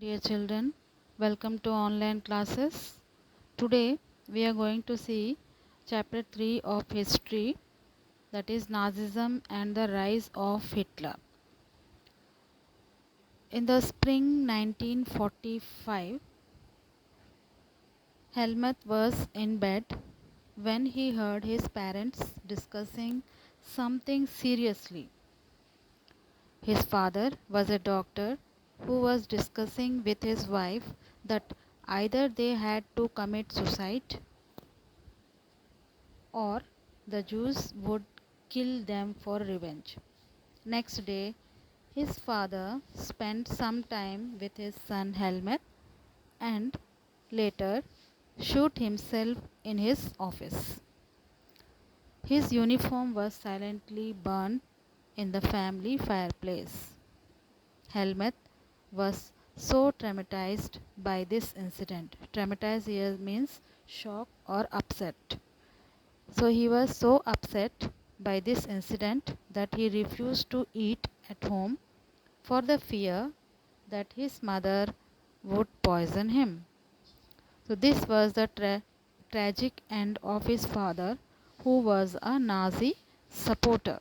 Dear children, welcome to online classes. Today we are going to see chapter 3 of history, that is Nazism and the rise of Hitler. In the spring 1945, Helmut was in bed when he heard his parents discussing something seriously. His father was a doctor who was discussing with his wife that either they had to commit suicide or the Jews would kill them for revenge. Next day, his father spent some time with his son Helmut and later shot himself in his office. His uniform was silently burned in the family fireplace. Helmut was so traumatized by this incident. Traumatized here means shock or upset. So he was so upset by this incident that he refused to eat at home for the fear that his mother would poison him. So this was the tragic end of his father, who was a Nazi supporter.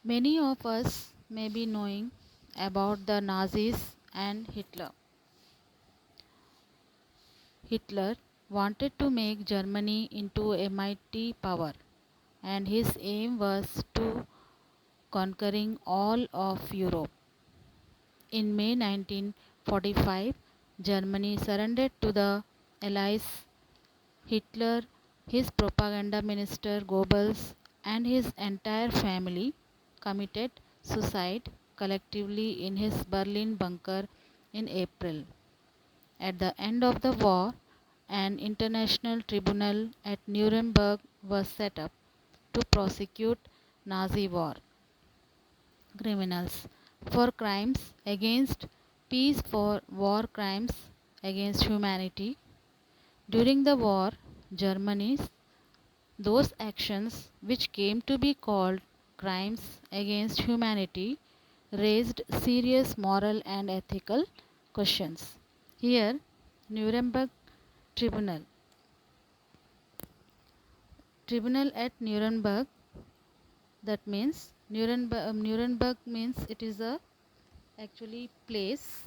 Many of us may be knowing about the Nazis and Hitler. Hitler wanted to make Germany into a mighty power, and his aim was to conquering all of Europe. In May 1945, Germany surrendered to the Allies. Hitler, his propaganda minister Goebbels, and his entire family committed suicide collectively in his Berlin bunker in April. At the end of the war, an international tribunal at Nuremberg was set up to prosecute Nazi war criminals for crimes against peace, for war crimes against humanity. During the war, Germany's those actions which came to be called crimes against humanity raised serious moral and ethical questions. Here, Nuremberg Tribunal. Tribunal at Nuremberg, that means Nuremberg means it is a actually place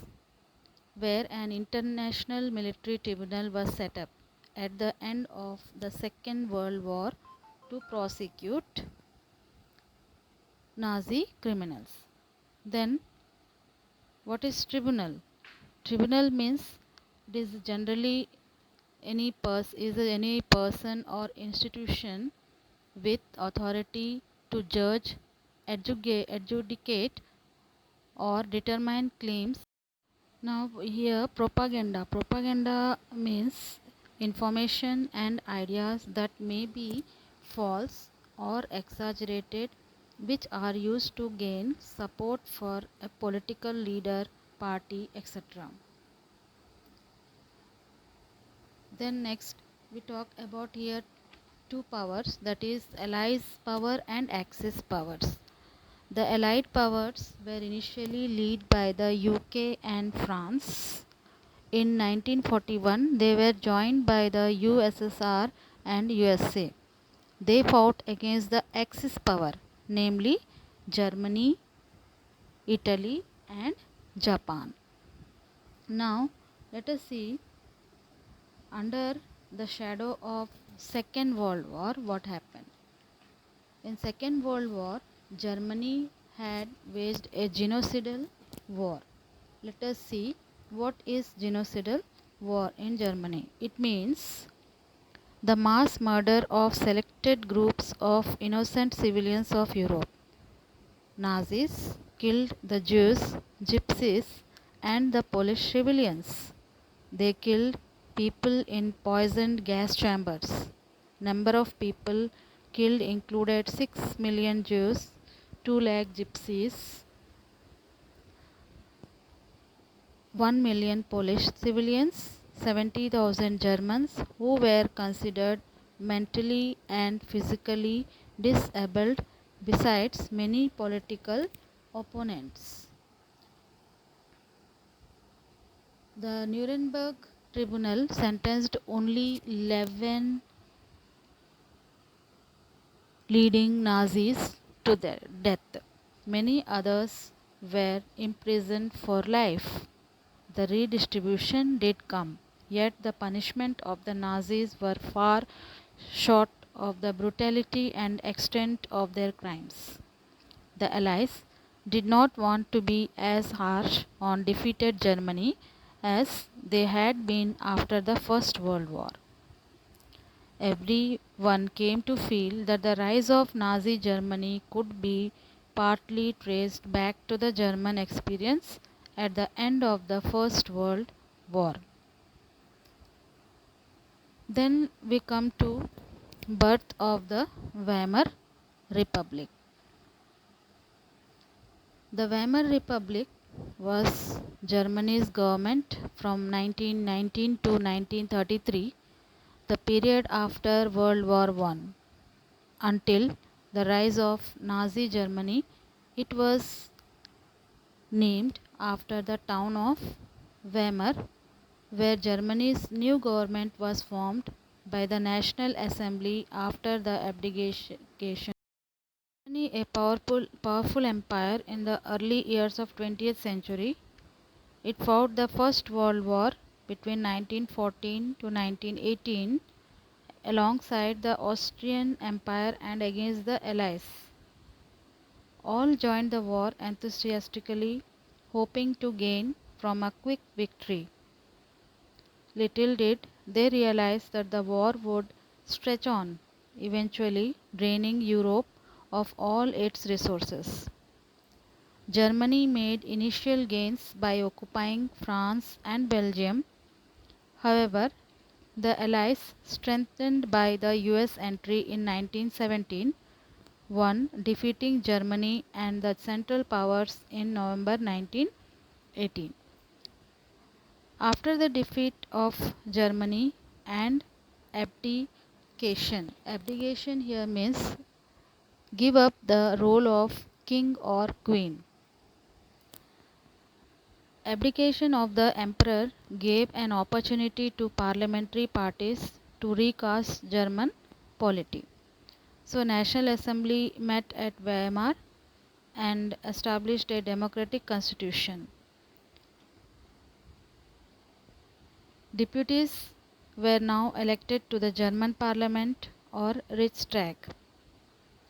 where an international military tribunal was set up at the end of the Second World War to prosecute Nazi criminals. Then what is tribunal? Tribunal means it is generally any person or institution with authority to judge, adjudicate or determine claims. Now here propaganda. Propaganda means information and ideas that may be false or exaggerated, which are used to gain support for a political leader, party, etc. Then next we talk about here two powers, that is Allies power and Axis powers. The Allied powers were initially led by the UK and France. In 1941, they were joined by the USSR and USA. They fought against the Axis power, namely Germany, Italy, and Japan. Now, let us see under the shadow of Second World War what happened. In Second World War, Germany had waged a genocidal war. Let us see what is genocidal war in Germany. It means the mass murder of selected groups of innocent civilians of Europe. Nazis killed the Jews, Gypsies, and the Polish civilians. They killed people in poisoned gas chambers. Number of people killed included 6 million Jews, 2 lakh Gypsies, 1 million Polish civilians, 70,000 Germans who were considered mentally and physically disabled besides many political opponents. The Nuremberg Tribunal sentenced only 11 leading Nazis to death. Many others were imprisoned for life. The redistribution did come, yet the punishment of the Nazis were far short of the brutality and extent of their crimes. The Allies did not want to be as harsh on defeated Germany as they had been after the First World War. Everyone came to feel that the rise of Nazi Germany could be partly traced back to the German experience at the end of the First World War. Then we come to birth of the Weimar Republic. The Weimar Republic was Germany's government from 1919 to 1933, the period after World War I. Until the rise of Nazi Germany, it was named after the town of Weimar, where Germany's new government was formed by the National Assembly after the abdication. Germany, a powerful empire in the early years of 20th century, it fought the First World War between 1914 to 1918 alongside the Austrian Empire and against the Allies. All joined the war enthusiastically, hoping to gain from a quick victory. Little did they realize that the war would stretch on, eventually draining Europe of all its resources. Germany made initial gains by occupying France and Belgium. However, the Allies, strengthened by the US entry in 1917, won, defeating Germany and the Central Powers in November 1918. After the defeat of Germany and abdication here means give up the role of king or queen. Abdication of the emperor gave an opportunity to parliamentary parties to recast German polity. So National Assembly met at Weimar and established a democratic constitution. Deputies were now elected to the German parliament or Riksdag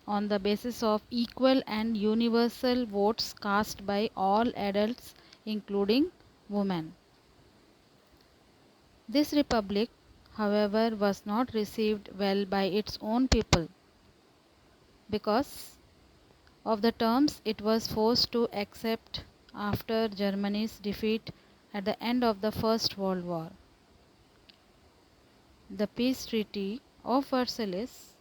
on the basis of equal and universal votes cast by all adults including women. This republic, however, was not received well by its own people because of the terms it was forced to accept after Germany's defeat at the end of the First World War. The peace treaty of Versailles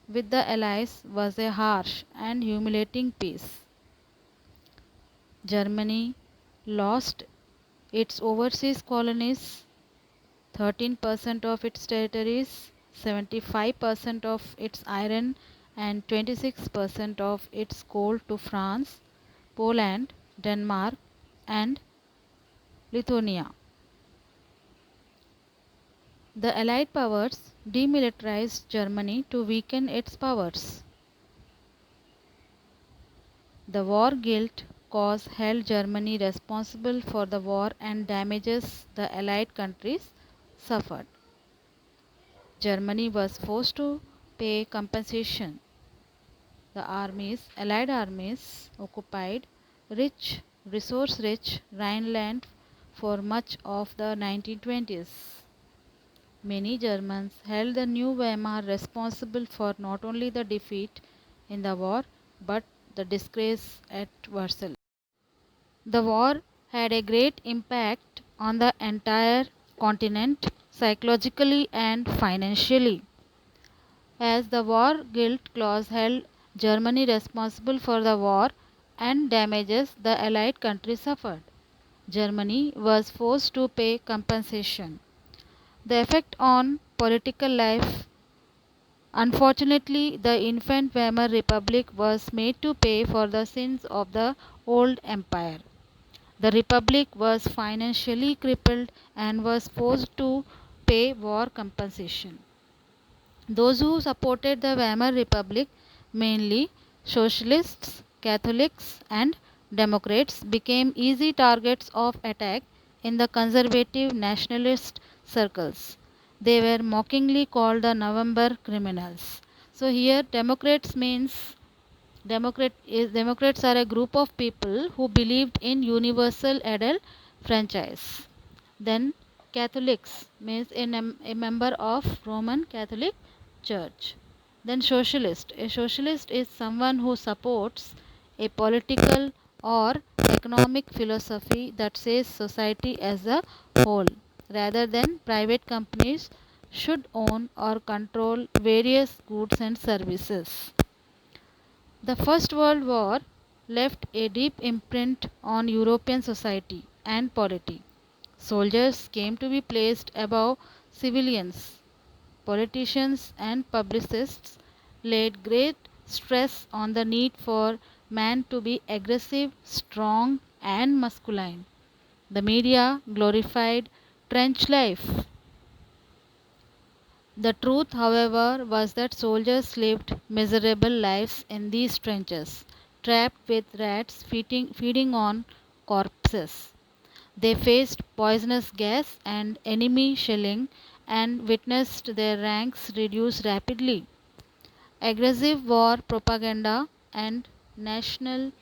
with the Allies was a harsh and humiliating peace. Germany lost its overseas colonies, 13% of its territories, 75% of its iron and 26% of its coal to France, Poland, Denmark and Lithuania. The Allied powers demilitarized Germany to weaken its powers. The war guilt cause held Germany responsible for the war and damages the Allied countries suffered. Germany was forced to pay compensation. The Allied armies occupied resource-rich Rhineland for much of the 1920s. Many Germans held the new Weimar responsible for not only the defeat in the war but the disgrace at Versailles. The war had a great impact on the entire continent psychologically and financially, as the war guilt clause held Germany responsible for the war and damages the Allied countries suffered. Germany was forced to pay compensation. The effect on political life Unfortunately, the infant Weimar Republic was made to pay for the sins of the old empire. The republic was financially crippled and was forced to pay war compensation. Those who supported the Weimar Republic, mainly socialists, Catholics, and Democrats, became easy targets of attack in the conservative nationalist circles. They were mockingly called the November criminals. So here Democrats are a group of people who believed in universal adult franchise. Then Catholics means a member of Roman Catholic Church. Then socialist. A socialist is someone who supports a political or economic philosophy that says society as a whole rather than private companies should own or control various goods and services. The First World War left a deep imprint on European society and polity. Soldiers came to be placed above civilians. Politicians and publicists laid great stress on the need for man to be aggressive, strong, and masculine. The media glorified trench life. The truth, however, was that soldiers lived miserable lives in these trenches, trapped with rats feeding on corpses. They faced poisonous gas and enemy shelling and witnessed their ranks reduce rapidly. Aggressive war propaganda and national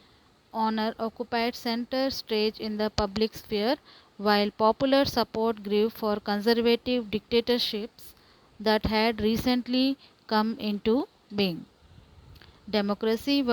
honor occupied center stage in the public sphere, while popular support grew for conservative dictatorships that had recently come into being. Democracy was